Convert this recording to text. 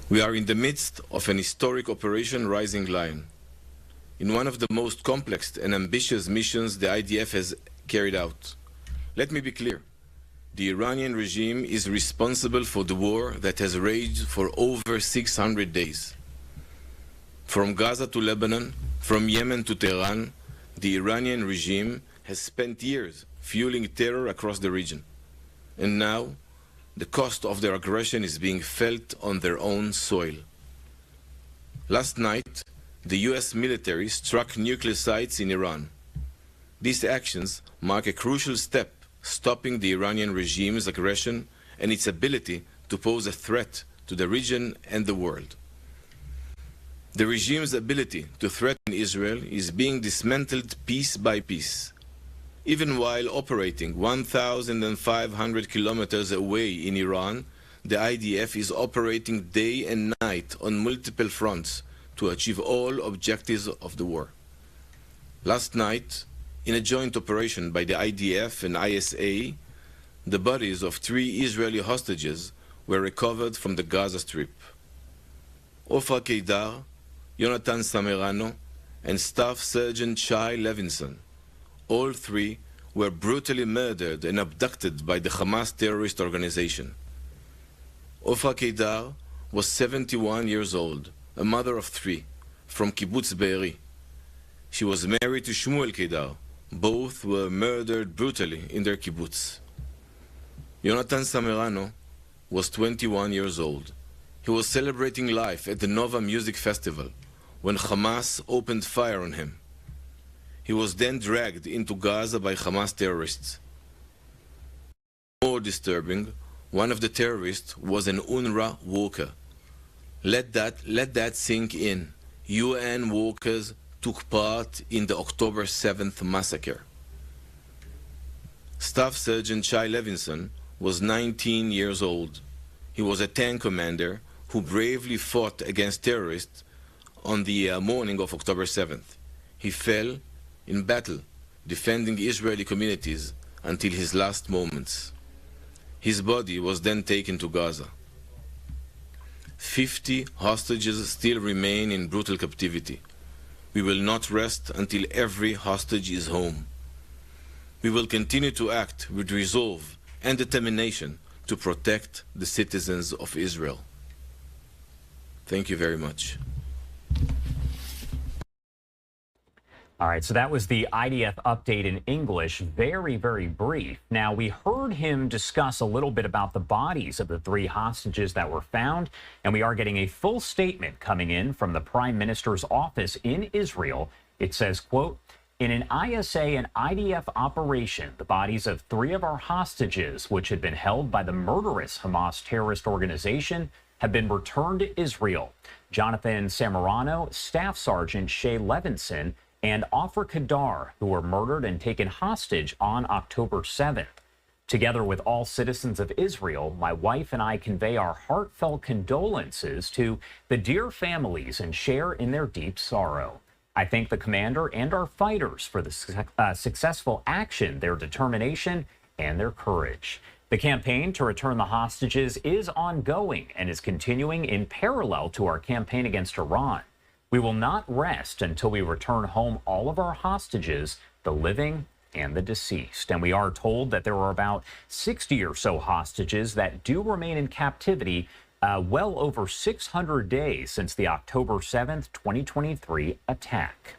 We are in the midst of an historic Operation Rising Lion, in one of the most complex and ambitious missions the IDF has carried out. Let me be clear. The Iranian regime is responsible for the war that has raged for over 600 days. From Gaza to Lebanon, from Yemen to Tehran, the Iranian regime has spent years fueling terror across the region. And now, the cost of their aggression is being felt on their own soil. Last night, the US military struck nuclear sites in Iran. These actions mark a crucial step stopping the Iranian regime's aggression and its ability to pose a threat to the region and the world. The regime's ability to threaten Israel is being dismantled piece by piece. Even while operating 1,500 kilometers away in Iran, the IDF is operating day and night on multiple fronts to achieve all objectives of the war. Last night, in a joint operation by the IDF and ISA, the bodies of 3 Israeli hostages were recovered from the Gaza Strip. Ofra Keidar, Natanz and Staff Sergeant Shai Levinson, all 3 were brutally murdered and abducted by the Hamas terrorist organization. Ofra Keidar was 71 years old, a mother of 3, from Kibbutz Be'eri. She was married to Shmuel Keidar. Both were murdered brutally in their kibbutz. Natanz was 21 years old. He was celebrating life at the Nova Music Festival when Hamas opened fire on him. He was then dragged into Gaza by Hamas terrorists. More disturbing, one of the terrorists was an UNRWA worker. Let that sink in. UN workers took part in the October 7th massacre. Staff Sergeant Shai Levinson was 19 years old. He was a tank commander who bravely fought against terrorists on the morning of October 7th. He fell in battle, defending Israeli communities until his last moments. His body was then taken to Gaza. 50 hostages still remain in brutal captivity. We will not rest until every hostage is home. We will continue to act with resolve and determination to protect the citizens of Israel. Thank you very much. All right, so that was the IDF update in English. Very, very brief. Now, we heard him discuss a little bit about the bodies of the 3 hostages that were found, and we are getting a full statement coming in from the Prime Minister's office in Israel. It says, quote, "In an ISA and IDF operation, the bodies of 3 of our hostages, which had been held by the murderous Hamas terrorist organization, have been returned to Israel. Jonathan Samarano, Staff Sergeant Shai Levinson, and Ofra Keidar, who were murdered and taken hostage on October 7th. Together with all citizens of Israel, my wife and I convey our heartfelt condolences to the dear families and share in their deep sorrow. I thank the commander and our fighters for the successful action, their determination, and their courage. The campaign to return the hostages is ongoing and is continuing in parallel to our campaign against Iran. We will not rest until we return home all of our hostages, the living and the deceased." And we are told that there are about 60 or so hostages that do remain in captivity, well over 600 days since the October 7th, 2023 attack.